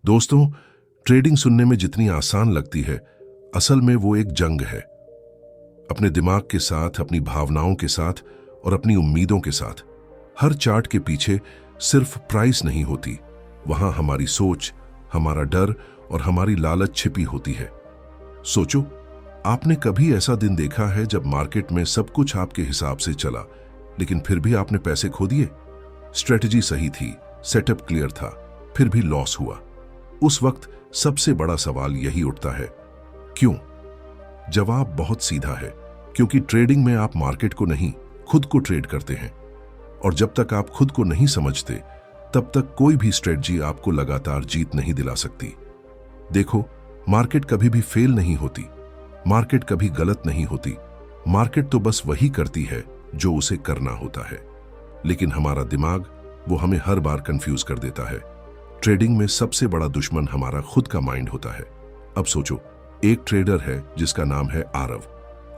दोस्तों, ट्रेडिंग सुनने में जितनी आसान लगती है, असल में वो एक जंग है। अपने दिमाग के साथ, अपनी भावनाओं के साथ और अपनी उम्मीदों के साथ। हर चार्ट के पीछे सिर्फ प्राइस नहीं होती, वहां हमारी सोच, हमारा डर और हमारी लालच छिपी होती है। सोचो, आपने कभी ऐसा दिन देखा है जब मार्केट में सब कुछ आपके हिसाब से चला, लेकिन फिर भी आपने पैसे खो दिए? स्ट्रेटजी सही थी, सेटअप क्लियर था, फिर भी लॉस हुआ। उस वक्त सबसे बड़ा सवाल यही उठता है, क्यों? जवाब बहुत सीधा है, क्योंकि ट्रेडिंग में आप मार्केट को नहीं, खुद को ट्रेड करते हैं। और जब तक आप खुद को नहीं समझते, तब तक कोई भी स्ट्रेटजी आपको लगातार जीत नहीं दिला सकती। देखो, मार्केट कभी भी फेल नहीं होती, मार्केट कभी गलत नहीं होती। मार्केट तो बस वही करती है जो उसे करना होता है। लेकिन हमारा दिमाग, वो हमें हर बार कंफ्यूज कर देता है। ट्रेडिंग में सबसे बड़ा दुश्मन हमारा खुद का माइंड होता है। अब सोचो, एक ट्रेडर है जिसका नाम है आरव।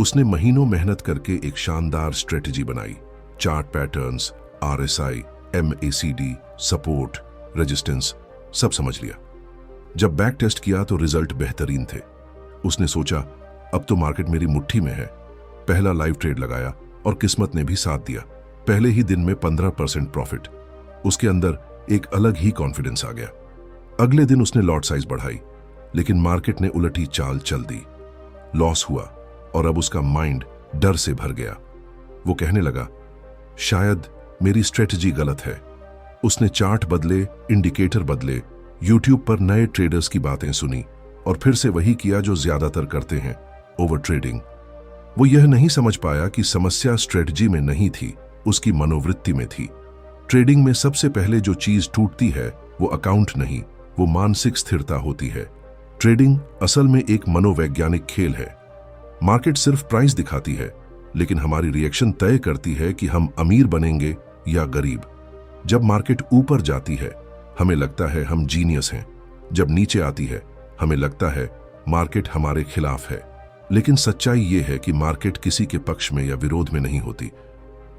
उसने महीनों मेहनत करके एक शानदार स्ट्रेटजी बनाई। Chart patterns, RSI, MACD, support, resistance, सब समझ लिया। जब बैक टेस्ट किया तो रिजल्ट बेहतरीन थे। उसने सोचा, अब तो मार्केट मेरी मुट्ठी में है। पहला लाइव ट्रेड लगाया और किस्मत ने भी साथ दिया। पहले ही दिन में 15% प्रॉफिट। उसके अंदर एक अलग ही कॉन्फिडेंस आ गया। अगले दिन उसने लॉट साइज बढ़ाई, लेकिन मार्केट ने उलटी चाल चल दी। लॉस हुआ और अब उसका माइंड डर से भर गया। वो कहने लगा, शायद मेरी स्ट्रेटजी गलत है। उसने चार्ट बदले, इंडिकेटर बदले, यूट्यूब पर नए ट्रेडर्स की बातें सुनी और फिर से वही किया जो ज्यादातर करते हैं, ओवर ट्रेडिंग। वो यह नहीं समझ पाया कि समस्या स्ट्रेटजी में नहीं थी, उसकी मनोवृत्ति में थी। ट्रेडिंग में सबसे पहले जो चीज टूटती है वो अकाउंट नहीं, वो मानसिक स्थिरता होती है। ट्रेडिंग असल में एक मनोवैज्ञानिक खेल है। मार्केट सिर्फ प्राइस दिखाती है, लेकिन हमारी रिएक्शन तय करती है कि हम अमीर बनेंगे या गरीब। जब मार्केट ऊपर जाती है, हमें लगता है हम जीनियस हैं। जब नीचे आती है, हमें लगता है मार्केट हमारे खिलाफ है। लेकिन सच्चाई ये है कि मार्केट किसी के पक्ष में या विरोध में नहीं होती,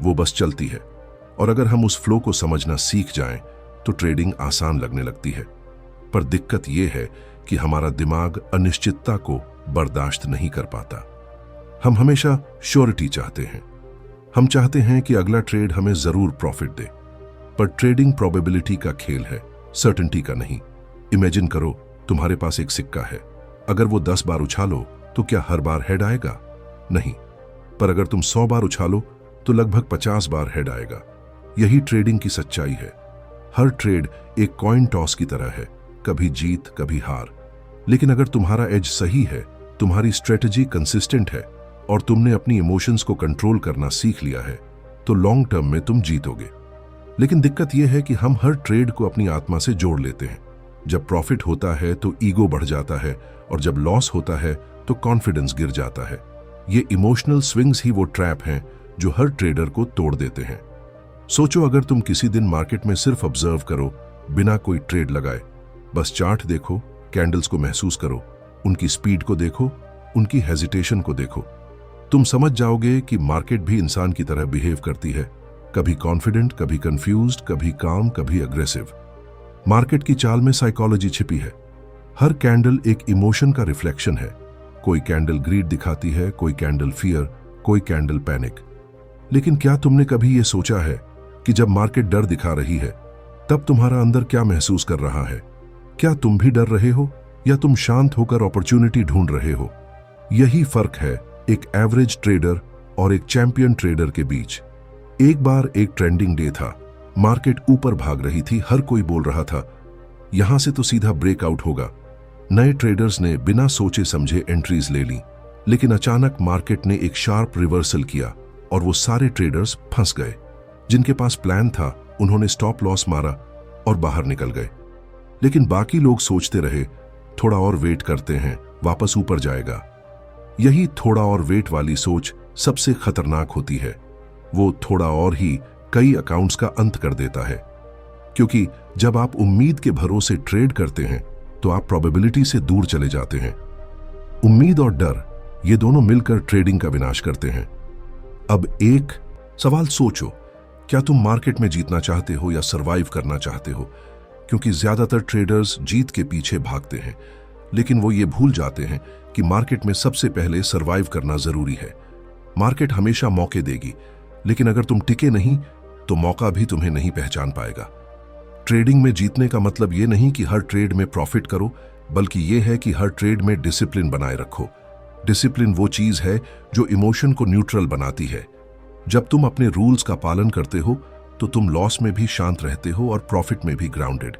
वो बस चलती है। और अगर हम उस फ्लो को समझना सीख जाएं, तो ट्रेडिंग आसान लगने लगती है। पर दिक्कत यह है कि हमारा दिमाग अनिश्चितता को बर्दाश्त नहीं कर पाता। हम हमेशा श्योरिटी चाहते हैं। हम चाहते हैं कि अगला ट्रेड हमें जरूर प्रॉफिट दे। पर ट्रेडिंग प्रोबेबिलिटी का खेल है, सर्टेनिटी का नहीं। इमेजिन करो, तुम्हारे पास एक सिक्का है। अगर वो 10 बार उछालो तो क्या हर बार हेड आएगा? नहीं। पर अगर तुम 100 बार उछालो तो लगभग 50 बार हेड आएगा। यही ट्रेडिंग की सच्चाई है। हर ट्रेड एक कॉइन टॉस की तरह है, कभी जीत कभी हार। लेकिन अगर तुम्हारा एज सही है, तुम्हारी स्ट्रेटजी कंसिस्टेंट है और तुमने अपनी इमोशंस को कंट्रोल करना सीख लिया है, तो लॉन्ग टर्म में तुम जीतोगे। लेकिन दिक्कत यह है कि हम हर ट्रेड को अपनी आत्मा से जोड़ लेते हैं। जब प्रॉफिट होता है तो ईगो बढ़ जाता है, और जब लॉस होता है तो कॉन्फिडेंस गिर जाता है। ये इमोशनल स्विंग्स ही वो ट्रैप हैं जो हर ट्रेडर को तोड़ देते हैं। सोचो, अगर तुम किसी दिन मार्केट में सिर्फ ऑब्जर्व करो, बिना कोई ट्रेड लगाए, बस चार्ट देखो, कैंडल्स को महसूस करो, उनकी स्पीड को देखो, उनकी हेजिटेशन को देखो, तुम समझ जाओगे कि मार्केट भी इंसान की तरह बिहेव करती है। कभी कॉन्फिडेंट, कभी कंफ्यूज्ड, कभी काम, कभी अग्रेसिव। मार्केट की चाल में साइकोलॉजी छिपी है। हर कैंडल एक इमोशन का रिफ्लेक्शन है। कोई कैंडल ग्रीड दिखाती है, कोई कैंडल फियर, कोई कैंडल पैनिक। लेकिन क्या तुमने कभी यह सोचा है कि जब मार्केट डर दिखा रही है, तब तुम्हारा अंदर क्या महसूस कर रहा है? क्या तुम भी डर रहे हो, या तुम शांत होकर अपॉर्चुनिटी ढूंढ रहे हो? यही फर्क है एक एवरेज ट्रेडर और एक चैंपियन ट्रेडर के बीच। एक बार एक ट्रेंडिंग डे था। मार्केट ऊपर भाग रही थी, हर कोई बोल रहा था, यहां से तो सीधा ब्रेकआउट होगा। नए ट्रेडर्स ने बिना सोचे समझे एंट्रीज ले ली। लेकिन अचानक मार्केट ने एक शार्प रिवर्सल किया और वो सारे ट्रेडर्स फंस गए। जिनके पास प्लान था, उन्होंने स्टॉप लॉस मारा और बाहर निकल गए। लेकिन बाकी लोग सोचते रहे, थोड़ा और वेट करते हैं, वापस ऊपर जाएगा। यही थोड़ा और वेट वाली सोच सबसे खतरनाक होती है। वो थोड़ा और ही कई अकाउंट्स का अंत कर देता है। क्योंकि जब आप उम्मीद के भरोसे ट्रेड करते हैं, तो आप प्रोबेबिलिटी से दूर चले जाते हैं। उम्मीद और डर, ये दोनों मिलकर ट्रेडिंग का विनाश करते हैं। अब एक सवाल सोचो, क्या तुम मार्केट में जीतना चाहते हो या सरवाइव करना चाहते हो? क्योंकि ज्यादातर ट्रेडर्स जीत के पीछे भागते हैं, लेकिन वो ये भूल जाते हैं कि मार्केट में सबसे पहले सरवाइव करना जरूरी है। मार्केट हमेशा मौके देगी, लेकिन अगर तुम टिके नहीं तो मौका भी तुम्हें नहीं पहचान पाएगा। ट्रेडिंग में जीतने का मतलब ये नहीं कि हर ट्रेड में प्रॉफिट करो, बल्कि ये है कि हर ट्रेड में डिसिप्लिन बनाए रखो। डिसिप्लिन वो चीज है जो इमोशन को न्यूट्रल बनाती है। जब तुम अपने रूल्स का पालन करते हो तो तुम लॉस में भी शांत रहते हो और प्रॉफिट में भी ग्राउंडेड।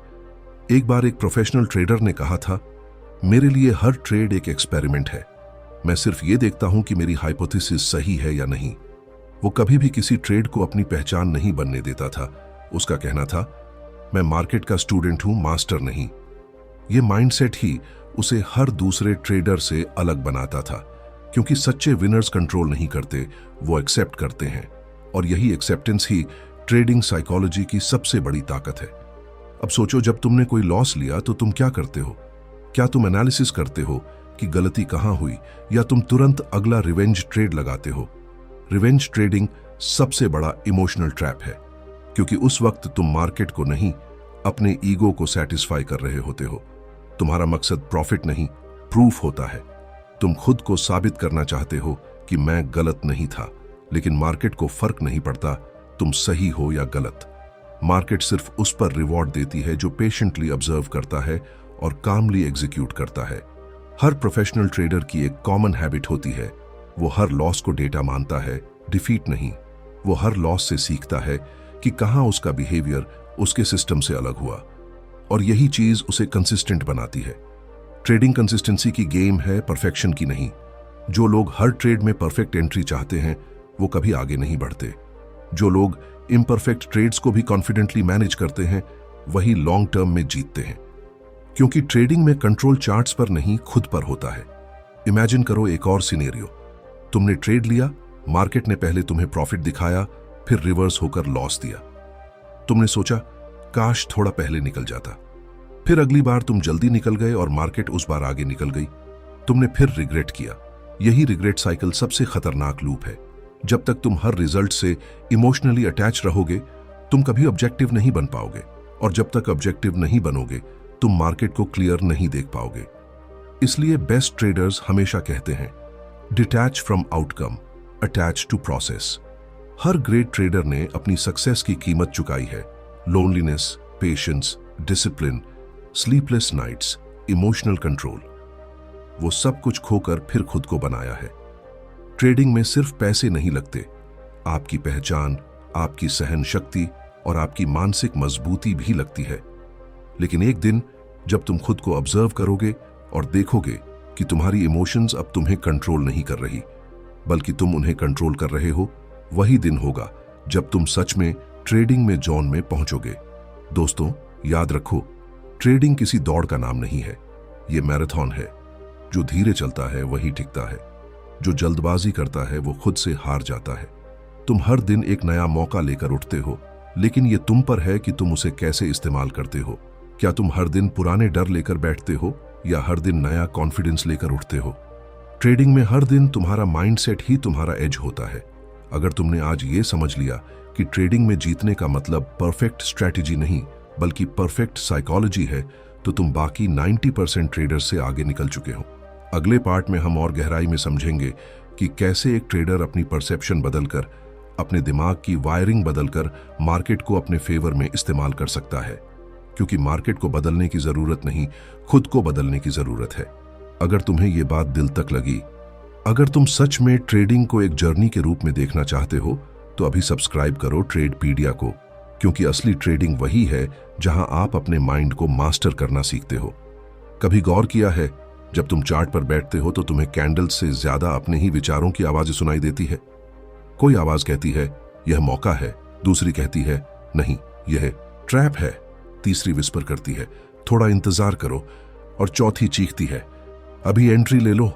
एक बार एक प्रोफेशनल ट्रेडर ने कहा था, मेरे लिए हर ट्रेड एक एक्सपेरिमेंट है। मैं सिर्फ ये देखता हूं कि मेरी हाइपोथेसिस सही है या नहीं। वो कभी भी किसी ट्रेड को अपनी पहचान नहीं बनने देता था। उसका कहना था, मैं मार्केट का स्टूडेंट हूं, मास्टर नहीं। ये माइंडसेट ही उसे हर दूसरे ट्रेडर से अलग बनाता था, क्योंकि सच्चे विनर्स कंट्रोल नहीं करते, वो एक्सेप्ट करते हैं। और यही एक्सेप्टेंस ही ट्रेडिंग साइकोलॉजी की सबसे बड़ी ताकत है। अब सोचो, जब तुमने कोई लॉस लिया तो तुम क्या करते हो? क्या तुम एनालिसिस करते हो कि गलती कहां हुई, या तुम तुरंत अगला रिवेंज ट्रेड लगाते हो? रिवेंज ट्रेडिंग सबसे बड़ा इमोशनल ट्रैप है, क्योंकि उस वक्त तुम मार्केट को नहीं, अपने ईगो को सेटिस्फाई कर रहे होते हो। तुम्हारा मकसद प्रॉफिट नहीं, प्रूफ होता है। तुम खुद को साबित करना चाहते हो कि मैं गलत नहीं था, लेकिन मार्केट को फर्क नहीं पड़ता तुम सही हो या गलत। मार्केट सिर्फ उस पर रिवॉर्ड देती है जो पेशेंटली ऑब्जर्व करता है और कामली एग्जीक्यूट करता है। हर प्रोफेशनल ट्रेडर की एक कॉमन हैबिट होती है, वो हर लॉस को डेटा मानता है, डिफीट नहीं। वो हर लॉस से सीखता है कि कहां उसका बिहेवियर उसके सिस्टम से अलग हुआ, और यही चीज उसे कंसिस्टेंट बनाती है। ट्रेडिंग कंसिस्टेंसी की गेम है, परफेक्शन की नहीं। जो लोग हर ट्रेड में परफेक्ट एंट्री चाहते हैं वो कभी आगे नहीं बढ़ते। जो लोग इम्परफेक्ट ट्रेड्स को भी कॉन्फिडेंटली मैनेज करते हैं वही लॉन्ग टर्म में जीतते हैं, क्योंकि ट्रेडिंग में कंट्रोल चार्ट्स पर नहीं, खुद पर होता है। इमेजिन करो एक और सिनेरियो, तुमने ट्रेड लिया, मार्केट ने पहले तुम्हें प्रॉफिट दिखाया, फिर रिवर्स होकर लॉस दिया। तुमने सोचा, काश थोड़ा पहले निकल जाता। फिर अगली बार तुम जल्दी निकल गए और मार्केट उस बार आगे निकल गई। तुमने फिर रिग्रेट किया। यही रिग्रेट साइकिल सबसे खतरनाक लूप है। जब तक तुम हर रिजल्ट से इमोशनली अटैच रहोगे, तुम कभी ऑब्जेक्टिव नहीं बन पाओगे, और जब तक ऑब्जेक्टिव नहीं बनोगे तुम मार्केट को क्लियर नहीं देख पाओगे। इसलिए बेस्ट ट्रेडर्स हमेशा कहते हैं, detach from outcome, attach to process. हर ग्रेट ट्रेडर ने अपनी सक्सेस की कीमत चुकाई है। Loneliness, patience, discipline, sleepless nights, emotional control, वो सब कुछ खोकर फिर खुद को बनाया है। ट्रेडिंग में सिर्फ पैसे नहीं लगते, आपकी पहचान, आपकी सहन शक्ति और आपकी मानसिक मजबूती भी लगती है। लेकिन एक दिन जब तुम खुद को ऑब्जर्व करोगे और देखोगे कि तुम्हारी इमोशंस अब तुम्हें कंट्रोल नहीं कर रही, बल्कि तुम उन्हें कंट्रोल कर रहे हो, वही दिन होगा जब तुम सच में ट्रेडिंग में जोन में पहुंचोगे। दोस्तों, याद रखो, ट्रेडिंग किसी दौड़ का नाम नहीं है, ये मैराथन है। जो धीरे चलता है वही टिकता है, जो जल्दबाजी करता है वो खुद से हार जाता है। तुम हर दिन एक नया मौका लेकर उठते हो, लेकिन ये तुम पर है कि तुम उसे कैसे इस्तेमाल करते हो। क्या तुम हर दिन पुराने डर लेकर बैठते हो या हर दिन नया कॉन्फिडेंस लेकर उठते हो? ट्रेडिंग में हर दिन तुम्हारा माइंडसेट ही तुम्हारा एज होता है। अगर तुमने आज ये समझ लिया कि ट्रेडिंग में जीतने का मतलब परफेक्ट स्ट्रैटेजी नहीं बल्कि परफेक्ट साइकोलॉजी है, तो तुम बाकी 90% ट्रेडर से आगे निकल चुके हो। अगले पार्ट में हम और गहराई में समझेंगे कि कैसे एक ट्रेडर अपनी परसेप्शन बदलकर, अपने दिमाग की वायरिंग बदलकर मार्केट को अपने फेवर में इस्तेमाल कर सकता है। क्योंकि मार्केट को बदलने की जरूरत नहीं, खुद को बदलने की जरूरत है। अगर तुम्हें ये बात दिल तक लगी, अगर तुम सच में ट्रेडिंग को एक जर्नी के रूप में देखना चाहते हो, तो अभी सब्सक्राइब करो ट्रेडपीडिया को, क्योंकि असली ट्रेडिंग वही है जहां आप अपने माइंड को मास्टर करना सीखते हो। कभी गौर किया है, जब तुम चार्ट पर बैठते हो तो तुम्हें कैंडल से ज्यादा अपने ही विचारों की आवाजें सुनाई देती है? कोई आवाज कहती है यह मौका है, दूसरी कहती है नहीं यह ट्रैप है, तीसरी विस्पर करती है थोड़ा इंतजार करो, और चौथी चीखती है अभी एंट्री ले लो।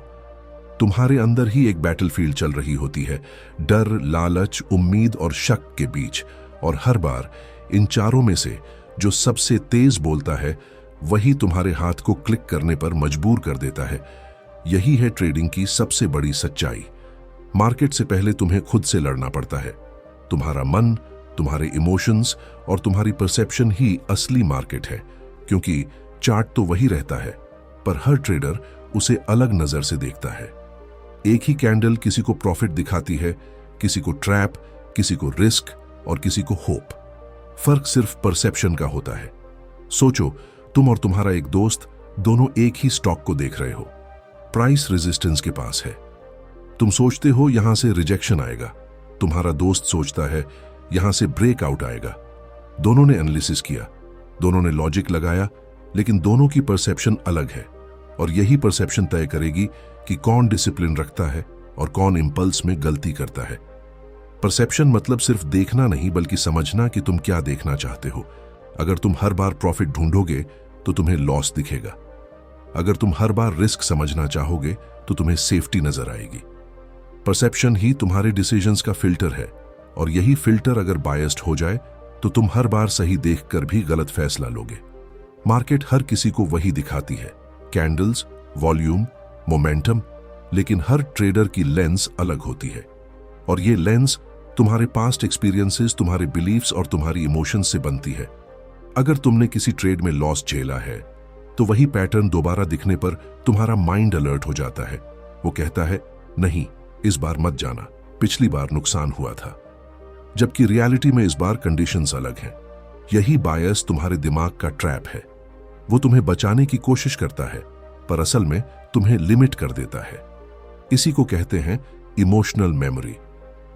तुम्हारे अंदर ही एक बैटलफील्ड चल रही होती है, डर, लालच, उम्मीद और शक के बीच। और हर बार इन चारों में से जो सबसे तेज बोलता है वही तुम्हारे हाथ को क्लिक करने पर मजबूर कर देता है। यही है ट्रेडिंग की सबसे बड़ी सच्चाई। मार्केट से पहले तुम्हें खुद से लड़ना पड़ता है। तुम्हारा मन, तुम्हारे इमोशंस और तुम्हारी परसेप्शन ही असली मार्केट है। क्योंकि चार्ट तो वही रहता है, पर हर ट्रेडर उसे अलग नजर से देखता है। एक ही कैंडल किसी को प्रॉफिट दिखाती है, किसी को ट्रैप, किसी को रिस्क और किसी को होप। फर्क सिर्फ परसेप्शन का होता है। सोचो, तुम और तुम्हारा एक दोस्त दोनों एक ही स्टॉक को देख रहे हो, प्राइस रेजिस्टेंस के पास है। तुम सोचते हो यहां से रिजेक्शन आएगा, तुम्हारा दोस्त सोचता है यहां से ब्रेकआउट आएगा। दोनों ने एनालिसिस किया, दोनों ने लॉजिक लगाया, लेकिन दोनों की परसेप्शन अलग है और यही परसेप्शन तय करेगी कि कौन डिसिप्लिन रखता है और कौन इंपल्स में गलती करता है। परसेप्शन मतलब सिर्फ देखना नहीं, बल्कि समझना कि तुम क्या देखना चाहते हो। अगर तुम हर बार प्रॉफिट ढूंढोगे तो तुम्हें लॉस दिखेगा। अगर तुम हर बार रिस्क समझना चाहोगे तो तुम्हें सेफ्टी नजर आएगी। परसेप्शन ही तुम्हारे डिसीजंस का फिल्टर है, और यही फिल्टर अगर बायस्ड हो जाए तो तुम हर बार सही देखकर भी गलत फैसला लोगे। मार्केट हर किसी को वही दिखाती है, कैंडल्स, वॉल्यूम, मोमेंटम, लेकिन हर ट्रेडर की लेंस अलग होती है। और ये लेंस तुम्हारे पास्ट एक्सपीरियंसेस, तुम्हारे बिलीफ्स और तुम्हारी इमोशंस से बनती है। अगर तुमने किसी ट्रेड में लॉस झेला है तो वही पैटर्न दोबारा दिखने पर तुम्हारा माइंड अलर्ट हो जाता है। वो कहता है, नहीं, इस बार मत जाना, पिछली बार नुकसान हुआ था। जबकि रियलिटी में इस बार कंडीशंस अलग हैं। यही बायस तुम्हारे दिमाग का ट्रैप है। वो तुम्हें बचाने की कोशिश करता है, पर असल में तुम्हें लिमिट कर देता है। इसी को कहते हैं इमोशनल मेमोरी।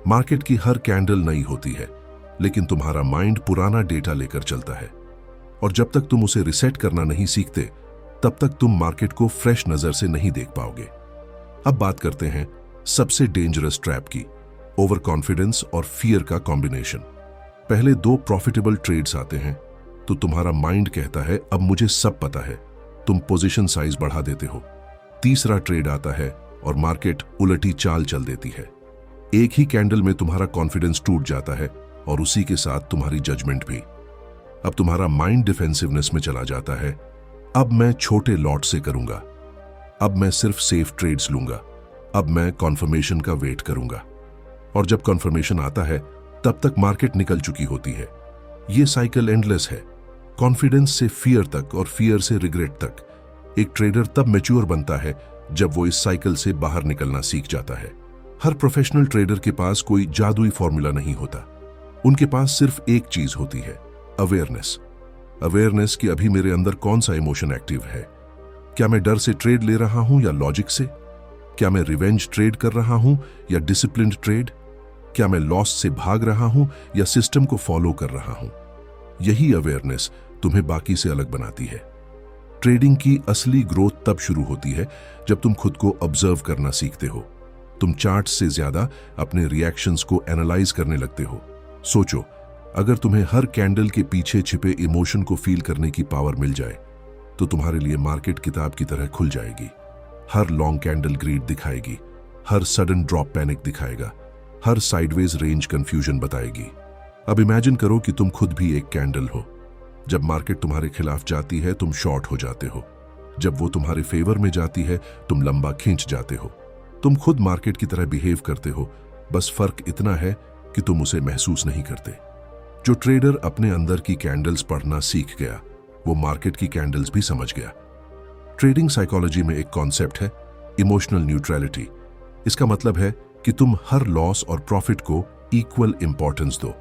मार्केट की हर कैंडल नई होती है, लेकिन तुम्हारा माइंड पुराना डेटा लेकर चलता है, और जब तक तुम उसे रिसेट करना नहीं सीखते, तब तक तुम मार्केट को फ्रेश नजर से नहीं देख पाओगे। अब बात करते हैं सबसे डेंजरस ट्रैप की, ओवर कॉन्फिडेंस और फियर का कॉम्बिनेशन। पहले दो प्रॉफिटेबल ट्रेड्स आते हैं तो तुम्हारा माइंड कहता है, अब मुझे सब पता है। तुम पोजीशन साइज बढ़ा देते हो। तीसरा ट्रेड आता है और मार्केट उलटी चाल चल देती है। एक ही कैंडल में तुम्हारा कॉन्फिडेंस टूट जाता है और उसी के साथ तुम्हारी जजमेंट भी। अब तुम्हारा माइंड डिफेंसिवनेस में चला जाता है। अब मैं छोटे लॉट से करूंगा, अब मैं सिर्फ सेफ ट्रेड्स लूंगा, अब मैं कॉन्फर्मेशन का वेट करूंगा। और जब कॉन्फर्मेशन आता है तब तक मार्केट निकल चुकी होती है। यह साइकिल एंडलेस है, कॉन्फिडेंस से फियर तक और फियर से रिग्रेट तक। एक ट्रेडर तब मैच्योर बनता है जब वो इस साइकिल से बाहर निकलना सीख जाता है। हर प्रोफेशनल ट्रेडर के पास कोई जादुई फॉर्मूला नहीं होता। उनके पास सिर्फ एक चीज होती है, अवेयरनेस। अवेयरनेस कि अभी मेरे अंदर कौन सा इमोशन एक्टिव है। क्या मैं डर से ट्रेड ले रहा हूं या लॉजिक से? क्या मैं रिवेंज ट्रेड कर रहा हूं या डिसिप्लिन्ड ट्रेड? क्या मैं लॉस से भाग रहा हूं या सिस्टम को फॉलो कर रहा हूं? यही अवेयरनेस तुम्हें बाकी से अलग बनाती है। ट्रेडिंग की असली ग्रोथ तब शुरू होती है जब तुम खुद को ऑब्जर्व करना सीखते हो। तुम चार्ट से ज्यादा अपने रिएक्शंस को एनालाइज करने लगते हो। सोचो, अगर तुम्हें हर कैंडल के पीछे छिपे इमोशन को फील करने की पावर मिल जाए तो तुम्हारे लिए मार्केट किताब की तरह खुल जाएगी। हर लॉन्ग कैंडल ग्रीड दिखाएगी, हर सडन ड्रॉप पैनिक दिखाएगा, हर साइडवेज रेंज कंफ्यूजन बताएगी। अब इमेजिन करो कि तुम खुद भी एक कैंडल हो। जब मार्केट तुम्हारे खिलाफ जाती है तुम शॉर्ट हो जाते हो, जब वो तुम्हारे फेवर में जाती है तुम लंबा खींच जाते हो। तुम खुद मार्केट की तरह बिहेव करते हो, बस फर्क इतना है कि तुम उसे महसूस नहीं करते। जो ट्रेडर अपने अंदर की कैंडल्स पढ़ना सीख गया वो मार्केट की कैंडल्स भी समझ गया। ट्रेडिंग साइकोलॉजी में एक कॉन्सेप्ट है, इमोशनल न्यूट्रलिटी। इसका मतलब है कि तुम हर लॉस और प्रॉफिट को इक्वल इंपॉर्टेंस दो।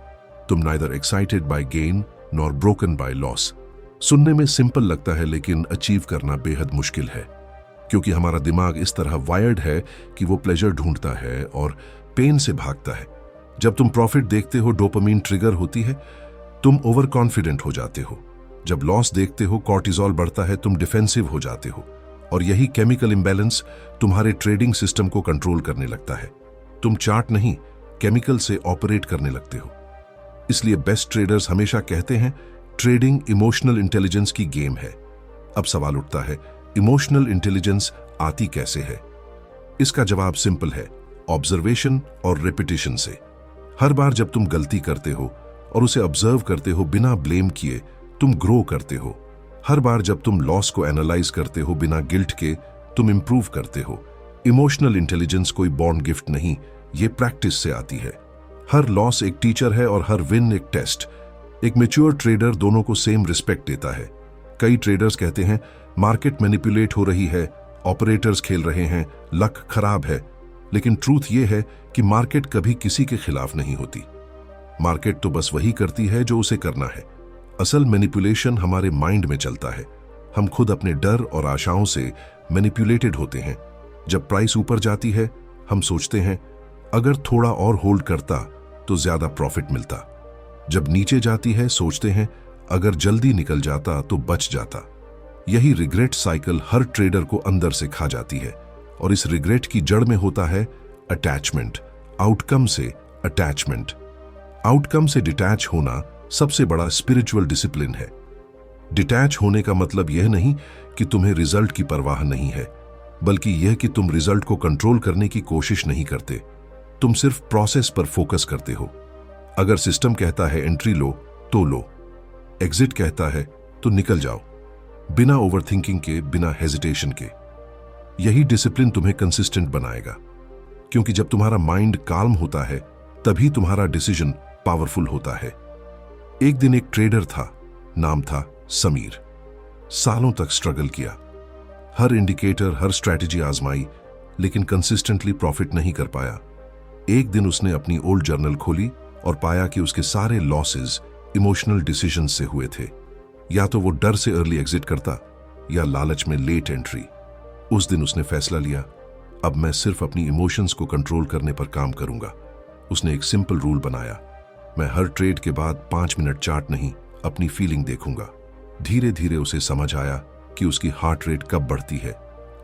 तुम neither excited by gain nor broken by loss. सुनने में सिंपल लगता है लेकिन अचीव करना बेहद मुश्किल है, क्योंकि हमारा दिमाग इस तरह वायर्ड है कि वो प्लेजर ढूंढता है और पेन से भागता है। जब तुम प्रॉफिट देखते हो डोपामीन ट्रिगर होती है, तुम ओवर कॉन्फिडेंट हो जाते हो। जब लॉस देखते हो कॉर्टिजोल बढ़ता है, तुम डिफेंसिव हो जाते हो। और यही केमिकल इंबैलेंस तुम्हारे ट्रेडिंग सिस्टम को कंट्रोल करने लगता है। तुम चार्ट नहीं, केमिकल से ऑपरेट करने लगते हो। इसलिए बेस्ट ट्रेडर्स हमेशा कहते हैं ट्रेडिंग इमोशनल इंटेलिजेंस की गेम है। अब सवाल उठता है, इमोशनल इंटेलिजेंस आती कैसे है? इसका जवाब सिंपल है, ऑब्जर्वेशन और रिपीटिशन से। हर बार जब तुम गलती करते हो और उसे ऑब्जर्व करते हो बिना ब्लेम किए, तुम ग्रो करते हो। हर बार जब तुम लॉस को एनालाइज करते हो बिना गिल्ट के, तुम इंप्रूव करते हो। इमोशनल इंटेलिजेंस कोई बॉर्न गिफ्ट नहीं, ये प्रैक्टिस से आती है। हर लॉस एक टीचर है और हर विन एक टेस्ट। एक मैच्योर ट्रेडर दोनों को सेम रिस्पेक्ट देता है। कई ट्रेडर्स कहते हैं मार्केट मैनिपुलेट हो रही है, ऑपरेटर्स खेल रहे हैं, लक खराब है। लेकिन ट्रूथ ये है कि मार्केट कभी किसी के खिलाफ नहीं होती। मार्केट तो बस वही करती है जो उसे करना है। असल मैनिपुलेशन हमारे माइंड में चलता है। हम खुद अपने डर और आशाओं से मैनिपुलेटेड होते हैं। जब प्राइस ऊपर जाती है हम सोचते हैं अगर थोड़ा और होल्ड करता तो ज्यादा प्रॉफिट मिलता। जब नीचे जाती है सोचते हैं अगर जल्दी निकल जाता तो बच जाता। यही रिग्रेट साइकिल हर ट्रेडर को अंदर से खा जाती है और इस रिग्रेट की जड़ में होता है अटैचमेंट, आउटकम से अटैचमेंट। आउटकम से डिटैच होना सबसे बड़ा स्पिरिचुअल डिसिप्लिन है। डिटैच होने का मतलब यह नहीं कि तुम्हें रिजल्ट की परवाह नहीं है, बल्कि यह कि तुम रिजल्ट को कंट्रोल करने की कोशिश नहीं करते। तुम सिर्फ प्रोसेस पर फोकस करते हो। अगर सिस्टम कहता है एंट्री लो तो लो, एग्जिट कहता है तो निकल जाओ, बिना ओवरथिंकिंग के, बिना हेजिटेशन के। यही डिसिप्लिन तुम्हें कंसिस्टेंट बनाएगा, क्योंकि जब तुम्हारा माइंड काल्म होता है तभी तुम्हारा डिसीजन पावरफुल होता है। एक दिन एक ट्रेडर था, नाम था समीर। सालों तक स्ट्रगल किया, हर इंडिकेटर, हर स्ट्रैटेजी आजमाई, लेकिन कंसिस्टेंटली प्रॉफिट नहीं कर पाया। एक दिन उसने अपनी ओल्ड जर्नल खोली और पाया कि उसके सारे लॉसेस इमोशनल डिसीजन से हुए थे। या तो वो डर से अर्ली एग्जिट करता या लालच में लेट एंट्री। उस दिन उसने फैसला लिया, अब मैं सिर्फ अपनी इमोशंस को कंट्रोल करने पर काम करूंगा। उसने एक सिंपल रूल बनाया, मैं हर ट्रेड के बाद 5 मिनट चार्ट नहीं, अपनी फीलिंग देखूंगा। धीरे धीरे उसे समझ आया कि उसकी हार्ट रेट कब बढ़ती है,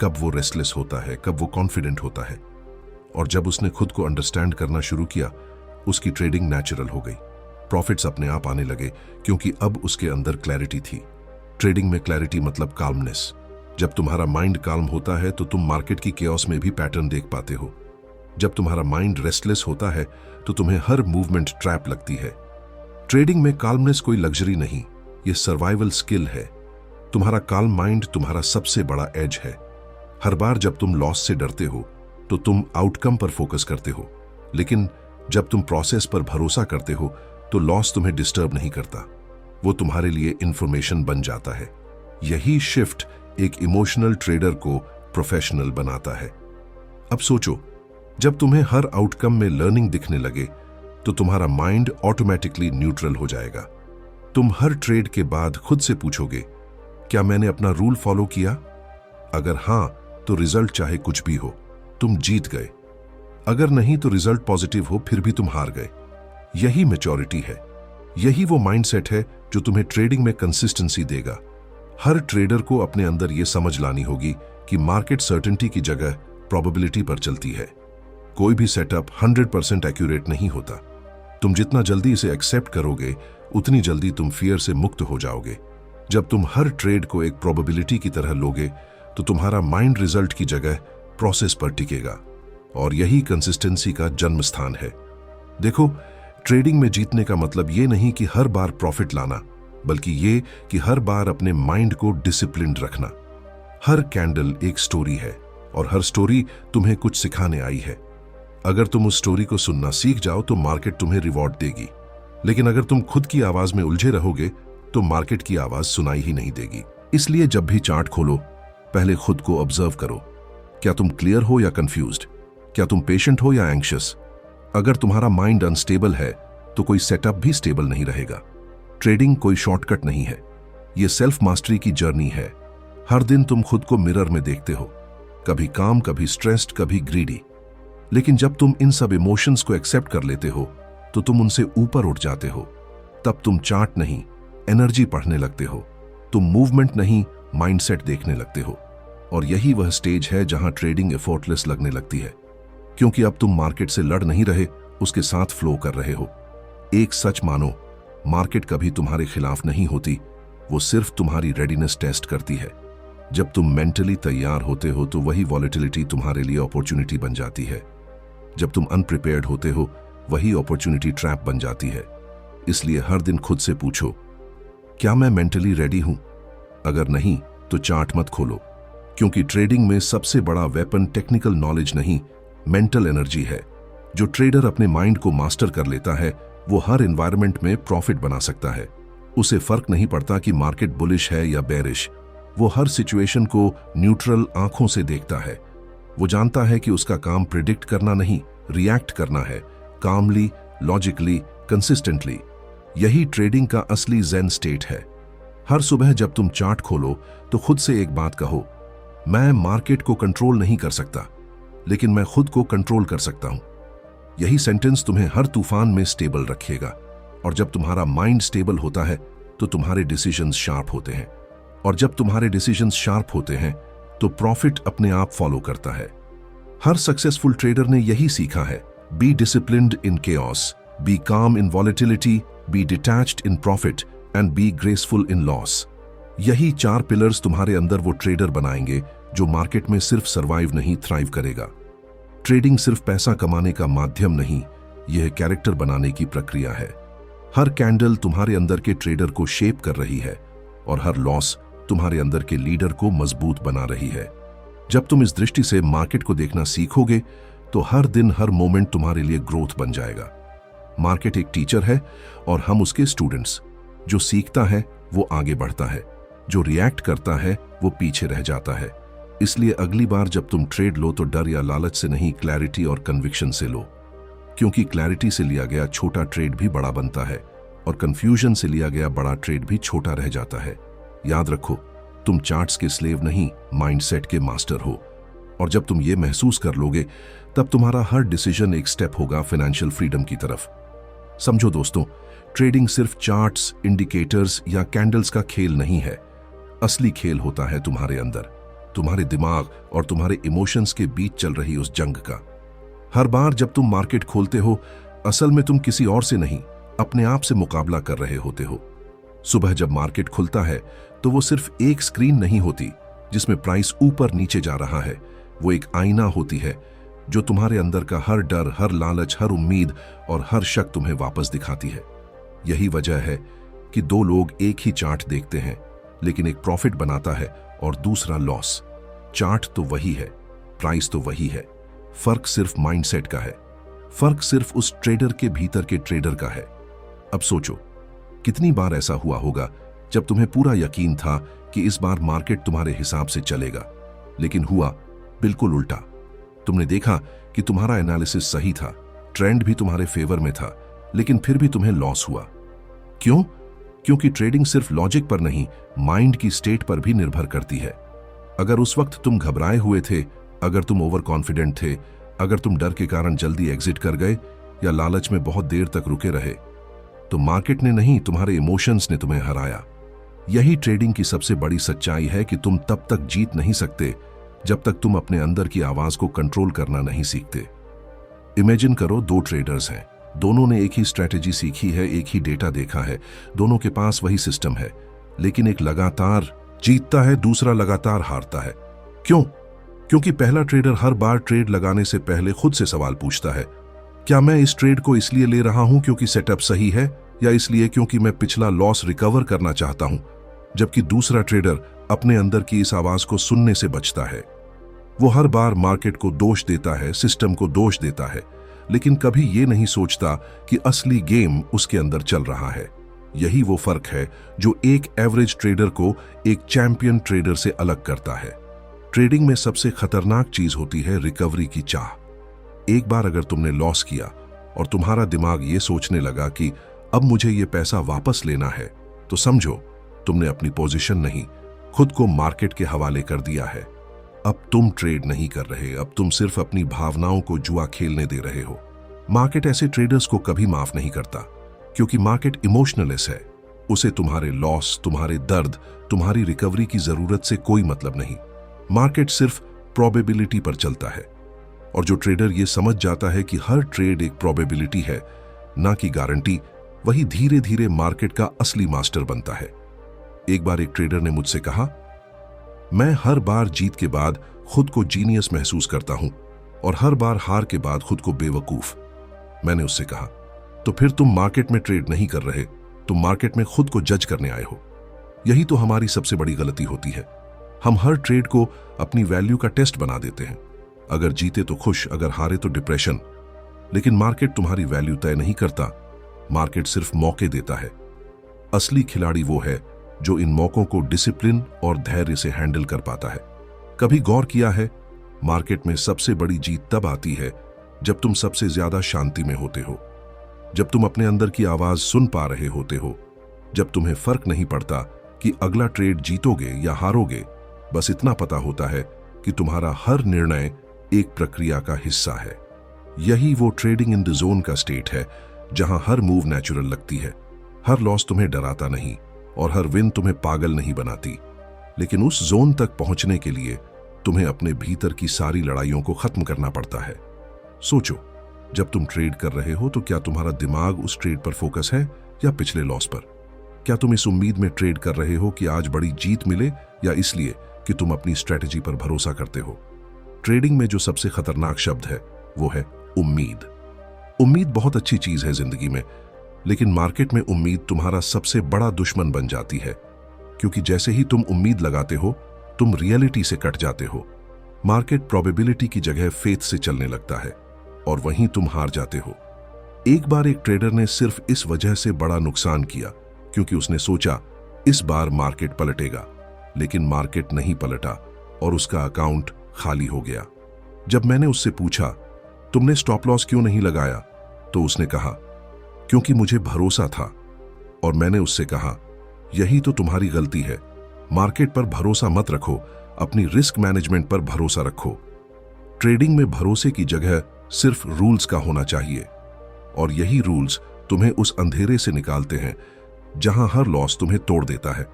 कब वो रेस्टलेस होता है, कब वो कॉन्फिडेंट होता है। और जब उसने खुद को अंडरस्टैंड करना शुरू किया, उसकी ट्रेडिंग नेचुरल हो गई। प्रॉफिट्स अपने आप आने लगे, क्योंकि अब उसके अंदर क्लैरिटी थी। ट्रेडिंग में क्लैरिटी मतलब काल्मनेस। जब तुम्हारा माइंड काल्म होता है तो तुम मार्केट की केओस में भी पैटर्न देख पाते हो। जब तुम्हारा माइंड रेस्टलेस होता है तो तुम्हें हर मूवमेंट ट्रैप लगती है। ट्रेडिंग में काल्मनेस कोई लग्जरी नहीं, ये सर्वाइवल स्किल है। तुम्हारा काल्म माइंड तुम्हारा सबसे बड़ा एज है। हर बार जब तुम लॉस से डरते हो तो तुम आउटकम पर फोकस करते हो, लेकिन जब तुम प्रोसेस पर भरोसा करते हो तो लॉस तुम्हें डिस्टर्ब नहीं करता, वो तुम्हारे लिए इंफॉर्मेशन बन जाता है। यही शिफ्ट एक इमोशनल ट्रेडर को प्रोफेशनल बनाता है। अब सोचो, जब तुम्हें हर आउटकम में लर्निंग दिखने लगे तो तुम्हारा माइंड ऑटोमेटिकली न्यूट्रल हो जाएगा। तुम हर ट्रेड के बाद खुद से पूछोगे, क्या मैंने अपना रूल फॉलो किया? अगर हां, तो रिजल्ट चाहे कुछ भी हो, तुम जीत गए। अगर नहीं तो रिजल्ट पॉजिटिव हो फिर भी तुम हार गए। यही मैच्योरिटी है, यही वो माइंडसेट है जो तुम्हें ट्रेडिंग में कंसिस्टेंसी देगा। हर ट्रेडर को अपने अंदर यह समझ लानी होगी कि मार्केट सर्टेनिटी की जगह प्रोबेबिलिटी पर चलती है। कोई भी सेटअप 100% एक्यूरेट नहीं होता। तुम जितना जल्दी इसे एक्सेप्ट करोगे उतनी जल्दी तुम फियर से मुक्त हो जाओगे। जब तुम हर ट्रेड को एक प्रोबेबिलिटी की तरह लोगे तो तुम्हारा माइंड रिजल्ट की जगह प्रोसेस पर टिकेगा, और यही कंसिस्टेंसी का जन्म स्थान है। देखो, ट्रेडिंग में जीतने का मतलब ये नहीं कि हर बार प्रॉफिट लाना, बल्कि ये कि हर बार अपने माइंड को डिसिप्लिन्ड रखना। हर कैंडल एक स्टोरी है और हर स्टोरी तुम्हें कुछ सिखाने आई है। अगर तुम उस स्टोरी को सुनना सीख जाओ तो मार्केट तुम्हें रिवॉर्ड देगी, लेकिन अगर तुम खुद की आवाज में उलझे रहोगे तो मार्केट की आवाज सुनाई ही नहीं देगी। इसलिए जब भी चार्ट खोलो, पहले खुद को ऑब्जर्व करो। क्या तुम क्लियर हो या कंफ्यूज्ड? क्या तुम पेशेंट हो या एंग्शियस? अगर तुम्हारा माइंड अनस्टेबल है तो कोई सेटअप भी स्टेबल नहीं रहेगा। ट्रेडिंग कोई शॉर्टकट नहीं है, यह सेल्फ मास्टरी की जर्नी है। हर दिन तुम खुद को मिरर में देखते हो, कभी काम, कभी स्ट्रेस्ड, कभी ग्रीडी। लेकिन जब तुम इन सब इमोशंस को एक्सेप्ट कर लेते हो तो तुम उनसे ऊपर उठ जाते हो। तब तुम चार्ट नहीं, एनर्जी पढ़ने लगते हो। तुम मूवमेंट नहीं, माइंडसेट देखने लगते हो। और यही वह स्टेज है जहां ट्रेडिंग एफर्टलेस लगने लगती है, क्योंकि अब तुम मार्केट से लड़ नहीं रहे, उसके साथ फ्लो कर रहे हो। एक सच मानो, मार्केट कभी तुम्हारे खिलाफ नहीं होती, वो सिर्फ तुम्हारी रेडीनेस टेस्ट करती है। जब तुम मेंटली तैयार होते हो तो वही वॉलेटिलिटी तुम्हारे लिए अपॉर्चुनिटी बन जाती है। जब तुम अनप्रिपेयर्ड होते हो, वही अपॉर्चुनिटी ट्रैप बन जाती है। इसलिए हर दिन खुद से पूछो, क्या मैं मेंटली रेडी हूं? अगर नहीं तो चार्ट मत खोलो, क्योंकि ट्रेडिंग में सबसे बड़ा वेपन टेक्निकल नॉलेज नहीं, मेंटल एनर्जी है। जो ट्रेडर अपने माइंड को मास्टर कर लेता है वो हर एनवायरनमेंट में प्रॉफिट बना सकता है। उसे फर्क नहीं पड़ता कि मार्केट बुलिश है या बेरिश। वो हर सिचुएशन को न्यूट्रल आंखों से देखता है। वो जानता है कि उसका काम प्रिडिक्ट करना नहीं, रिएक्ट करना है, कामली, लॉजिकली, कंसिस्टेंटली। यही ट्रेडिंग का असली ज़ेन स्टेट है। हर सुबह जब तुम चार्ट खोलो तो खुद से एक बात कहो, मैं मार्केट को कंट्रोल नहीं कर सकता, लेकिन मैं खुद को कंट्रोल कर सकता हूं। यही सेंटेंस तुम्हें हर तूफान में स्टेबल रखेगा। और जब तुम्हारा माइंड स्टेबल होता है तो तुम्हारे डिसीजंस शार्प होते हैं, और जब तुम्हारे डिसीजंस शार्प होते हैं तो प्रॉफिट अपने आप फॉलो करता है। हर सक्सेसफुल ट्रेडर ने यही सीखा है, be disciplined in chaos, be calm in volatility, be detached in profit and be graceful in loss. यही 4 पिलर्स तुम्हारे अंदर वो ट्रेडर बनाएंगे जो मार्केट में सिर्फ सर्वाइव नहीं, थ्राइव करेगा। ट्रेडिंग सिर्फ पैसा कमाने का माध्यम नहीं, यह कैरेक्टर बनाने की प्रक्रिया है। हर कैंडल तुम्हारे अंदर के ट्रेडर को शेप कर रही है, और हर लॉस तुम्हारे अंदर के लीडर को मजबूत बना रही है। जब तुम इस दृष्टि से मार्केट को देखना सीखोगे तो हर दिन, हर मोमेंट तुम्हारे लिए ग्रोथ बन जाएगा। मार्केट एक टीचर है और हम उसके स्टूडेंट्स। जो सीखता है वो आगे बढ़ता है, जो रिएक्ट करता है वो पीछे रह जाता है। इसलिए अगली बार जब तुम ट्रेड लो तो डर या लालच से नहीं, क्लैरिटी और कन्विक्शन से लो। क्योंकि क्लैरिटी से लिया गया छोटा ट्रेड भी बड़ा बनता है, और कंफ्यूजन से लिया गया बड़ा ट्रेड भी छोटा रह जाता है। याद रखो, तुम चार्ट्स के स्लेव नहीं, माइंडसेट के मास्टर हो। और जब तुम ये महसूस कर लोगे तब तुम्हारा हर डिसीजन एक स्टेप होगा फाइनेंशियल फ्रीडम की तरफ। समझो दोस्तों, ट्रेडिंग सिर्फ चार्ट्स, इंडिकेटर्स या कैंडल्स का खेल नहीं है। असली खेल होता है तुम्हारे अंदर, तुम्हारे दिमाग और तुम्हारे इमोशंस के बीच चल रही उस जंग का। हर बार जब तुम मार्केट खोलते हो, असल में तुम किसी और से नहीं, अपने आप से मुकाबला कर रहे होते हो। सुबह जब मार्केट खुलता है तो वो सिर्फ एक स्क्रीन नहीं होती जिसमें प्राइस ऊपर नीचे जा रहा है। वो एक आईना होती है जो तुम्हारे अंदर का हर डर, हर लालच, हर उम्मीद और हर शक तुम्हें वापस दिखाती है। यही वजह है कि 2 लोग एक ही चार्ट देखते हैं, लेकिन एक प्रॉफिट बनाता है और दूसरा लॉस। चार्ट तो वही है, प्राइस तो वही है, फर्क सिर्फ माइंडसेट का है। फर्क सिर्फ उस ट्रेडर के भीतर के ट्रेडर का है। अब सोचो, कितनी बार ऐसा हुआ होगा जब तुम्हें पूरा यकीन था कि इस बार मार्केट तुम्हारे हिसाब से चलेगा, लेकिन हुआ बिल्कुल उल्टा। तुमने देखा कि तुम्हारा एनालिसिस सही था, ट्रेंड भी तुम्हारे फेवर में था, लेकिन फिर भी तुम्हें लॉस हुआ। क्यों? क्योंकि ट्रेडिंग सिर्फ लॉजिक पर नहीं, माइंड की स्टेट पर भी निर्भर करती है। अगर उस वक्त तुम घबराए हुए थे, अगर तुम ओवर कॉन्फिडेंट थे, अगर तुम डर के कारण जल्दी एग्जिट कर गए या लालच में बहुत देर तक रुके रहे, तो मार्केट ने नहीं, तुम्हारे इमोशंस ने तुम्हें हराया। यही ट्रेडिंग की सबसे बड़ी सच्चाई है कि तुम तब तक जीत नहीं सकते जब तक तुम अपने अंदर की आवाज को कंट्रोल करना नहीं सीखते। इमेजिन करो, 2 ट्रेडर्स हैं, दोनों ने एक ही स्ट्रैटेजी सीखी है, एक ही डेटा देखा है, दोनों के पास वही सिस्टम है, लेकिन एक लगातार जीतता है, दूसरा लगातार हारता है। क्यों? क्योंकि पहला ट्रेडर हर बार ट्रेड लगाने से पहले खुद से सवाल पूछता है, क्या मैं इस ट्रेड को इसलिए ले रहा हूं क्योंकि सेटअप सही है, या इसलिए क्योंकि मैं पिछला लॉस रिकवर करना चाहता हूं? जबकि दूसरा ट्रेडर अपने अंदर की इस आवाज को सुनने से बचता है। वो हर बार मार्केट को दोष देता है, सिस्टम को दोष देता है, लेकिन कभी ये नहीं सोचता कि असली गेम उसके अंदर चल रहा है। यही वो फर्क है जो एक एवरेज ट्रेडर को एक चैंपियन ट्रेडर से अलग करता है। ट्रेडिंग में सबसे खतरनाक चीज होती है रिकवरी की चाह। एक बार अगर तुमने लॉस किया और तुम्हारा दिमाग ये सोचने लगा कि अब मुझे ये पैसा वापस लेना है, तो समझो तुमने अपनी पोजीशन नहीं, खुद को मार्केट के हवाले कर दिया है। अब तुम ट्रेड नहीं कर रहे, अब तुम सिर्फ अपनी भावनाओं को जुआ खेलने दे रहे हो। मार्केट ऐसे ट्रेडर्स को कभी माफ नहीं करता, क्योंकि मार्केट इमोशनलेस है। उसे तुम्हारे लॉस, तुम्हारे दर्द, तुम्हारी रिकवरी की जरूरत से कोई मतलब नहीं। मार्केट सिर्फ प्रोबेबिलिटी पर चलता है, और जो ट्रेडर ये समझ जाता है कि हर ट्रेड एक प्रोबेबिलिटी है, ना कि गारंटी, वही धीरे धीरे मार्केट का असली मास्टर बनता है। एक बार एक ट्रेडर ने मुझसे कहा, मैं हर बार जीत के बाद खुद को जीनियस महसूस करता हूं और हर बार हार के बाद खुद को बेवकूफ। मैंने उससे कहा, तो फिर तुम मार्केट में ट्रेड नहीं कर रहे, तुम मार्केट में खुद को जज करने आए हो। यही तो हमारी सबसे बड़ी गलती होती है। हम हर ट्रेड को अपनी वैल्यू का टेस्ट बना देते हैं। अगर जीते तो खुश, अगर हारे तो डिप्रेशन। लेकिन मार्केट तुम्हारी वैल्यू तय नहीं करता, मार्केट सिर्फ मौके देता है। असली खिलाड़ी वो है जो इन मौकों को डिसिप्लिन और धैर्य से हैंडल कर पाता है। कभी गौर किया है, मार्केट में सबसे बड़ी जीत तब आती है जब तुम सबसे ज्यादा शांति में होते हो, जब तुम अपने अंदर की आवाज सुन पा रहे होते हो, जब तुम्हें फर्क नहीं पड़ता कि अगला ट्रेड जीतोगे या हारोगे। बस इतना पता होता है कि तुम्हारा हर निर्णय एक प्रक्रिया का हिस्सा है। यही वो ट्रेडिंग इन द जोन का स्टेट है जहां हर मूव नेचुरल लगती है, हर लॉस तुम्हें डराता नहीं और हर विन तुम्हें पागल नहीं बनाती। लेकिन उस जोन तक पहुंचने के लिए तुम्हें अपने भीतर की सारी लड़ाइयों को खत्म करना पड़ता है। सोचो, जब तुम ट्रेड कर रहे हो तो क्या तुम्हारा दिमाग उस ट्रेड पर फोकस है या पिछले लॉस पर? क्या तुम इस उम्मीद में ट्रेड कर रहे हो कि आज बड़ी जीत मिले, या इसलिए कि तुम अपनी स्ट्रेटजी पर भरोसा करते हो? ट्रेडिंग में जो सबसे खतरनाक शब्द है वो है उम्मीद। उम्मीद बहुत अच्छी चीज है जिंदगी में, लेकिन मार्केट में उम्मीद तुम्हारा सबसे बड़ा दुश्मन बन जाती है, क्योंकि जैसे ही तुम उम्मीद लगाते हो तुम रियलिटी से कट जाते हो। मार्केट प्रोबेबिलिटी की जगह फेथ से चलने लगता है और वहीं तुम हार जाते हो। एक बार एक ट्रेडर ने सिर्फ इस वजह से बड़ा नुकसान किया क्योंकि उसने सोचा इस बार मार्केट पलटेगा, लेकिन मार्केट नहीं पलटा और उसका अकाउंट खाली हो गया। जब मैंने उससे पूछा, तुमने स्टॉप लॉस क्यों नहीं लगाया, तो उसने कहा, क्योंकि मुझे भरोसा था। और मैंने उससे कहा, यही तो तुम्हारी गलती है। मार्केट पर भरोसा मत रखो, अपनी रिस्क मैनेजमेंट पर भरोसा रखो। ट्रेडिंग में भरोसे की जगह सिर्फ रूल्स का होना चाहिए, और यही रूल्स तुम्हें उस अंधेरे से निकालते हैं जहां हर लॉस तुम्हें तोड़ देता है।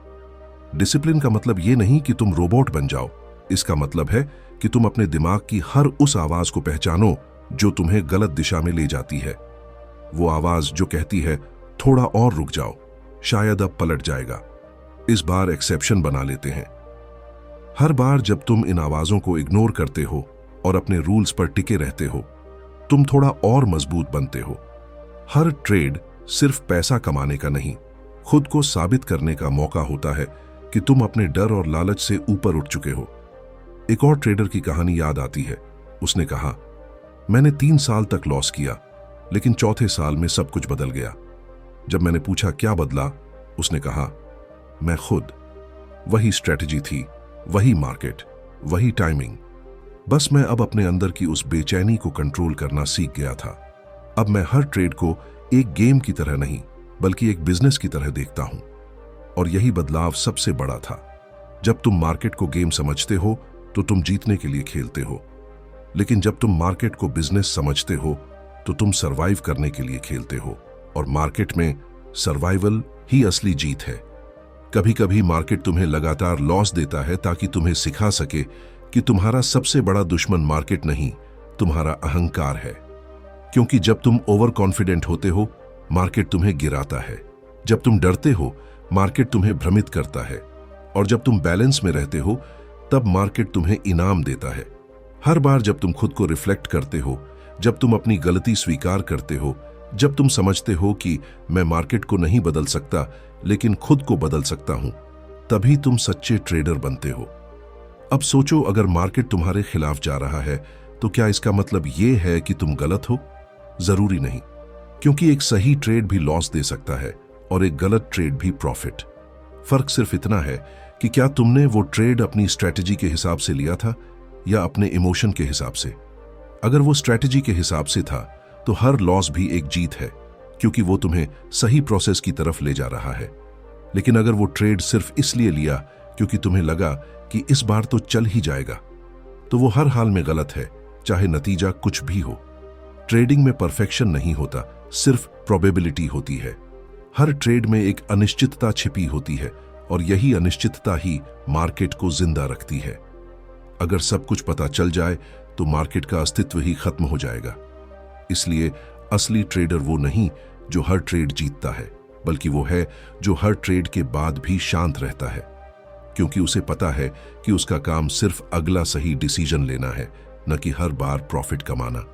डिसिप्लिन का मतलब यह नहीं कि तुम रोबोट बन जाओ, इसका मतलब है कि तुम अपने दिमाग की हर उस आवाज को पहचानो जो तुम्हें गलत दिशा में ले जाती है। वो आवाज जो कहती है थोड़ा और रुक जाओ, शायद अब पलट जाएगा। इस बार एक्सेप्शन बना लेते हैं। हर बार जब तुम इन आवाजों को इग्नोर करते हो और अपने रूल्स पर टिके रहते हो, तुम थोड़ा और मजबूत बनते हो। हर ट्रेड सिर्फ पैसा कमाने का नहीं, खुद को साबित करने का मौका होता है कि तुम अपने डर और लालच से ऊपर उठ चुके हो। एक और ट्रेडर की कहानी याद आती है। उसने कहा, मैंने 3 साल तक लॉस किया, लेकिन चौथे साल में सब कुछ बदल गया। जब मैंने पूछा क्या बदला, उसने कहा, मैं खुद। वही स्ट्रेटजी थी, वही मार्केट, वही टाइमिंग। बस मैं अब अपने अंदर की उस बेचैनी को कंट्रोल करना सीख गया था। अब मैं हर ट्रेड को एक गेम की तरह नहीं, बल्कि एक बिजनेस की तरह देखता हूं। और यही बदलाव सबसे बड़ा था। जब तुम मार्केट को गेम समझते हो तो तुम जीतने के लिए खेलते हो, लेकिन जब तुम मार्केट को बिजनेस समझते हो तो तुम सरवाइव करने के लिए खेलते हो। और मार्केट में सर्वाइवल ही असली जीत है। कभी कभी मार्केट तुम्हें लगातार लॉस देता है ताकि तुम्हें सिखा सके कि तुम्हारा सबसे बड़ा दुश्मन मार्केट नहीं, तुम्हारा अहंकार है। क्योंकि जब तुम ओवर कॉन्फिडेंट होते हो, मार्केट तुम्हें गिराता है। जब तुम डरते हो, मार्केट तुम्हें भ्रमित करता है। और जब तुम बैलेंस में रहते हो, तब मार्केट तुम्हें इनाम देता है। हर बार जब तुम खुद को रिफ्लेक्ट करते हो, जब तुम अपनी गलती स्वीकार करते हो, जब तुम समझते हो कि मैं मार्केट को नहीं बदल सकता लेकिन खुद को बदल सकता हूं, तभी तुम सच्चे ट्रेडर बनते हो। अब सोचो, अगर मार्केट तुम्हारे खिलाफ जा रहा है तो क्या इसका मतलब यह है कि तुम गलत हो? जरूरी नहीं, क्योंकि एक सही ट्रेड भी लॉस दे सकता है और एक गलत ट्रेड भी प्रॉफिट। फर्क सिर्फ इतना है कि क्या तुमने वो ट्रेड अपनी स्ट्रेटजी के हिसाब से लिया था या अपने इमोशन के हिसाब से। अगर वो स्ट्रेटजी के हिसाब से था तो हर लॉस भी एक जीत है, क्योंकि वो तुम्हें सही प्रोसेस की तरफ ले जा रहा है। लेकिन अगर वो ट्रेड सिर्फ इसलिए लिया क्योंकि तुम्हें लगा कि इस बार तो चल ही जाएगा, तो वो हर हाल में गलत है, चाहे नतीजा कुछ भी हो। ट्रेडिंग में परफेक्शन नहीं होता, सिर्फ प्रोबेबिलिटी होती है। हर ट्रेड में एक अनिश्चितता छिपी होती है और यही अनिश्चितता ही मार्केट को जिंदा रखती है। अगर सब कुछ पता चल जाए तो मार्केट का अस्तित्व ही खत्म हो जाएगा। इसलिए असली ट्रेडर वो नहीं जो हर ट्रेड जीतता है, बल्कि वो है जो हर ट्रेड के बाद भी शांत रहता है, क्योंकि उसे पता है कि उसका काम सिर्फ अगला सही डिसीजन लेना है, न कि हर बार प्रॉफिट कमाना।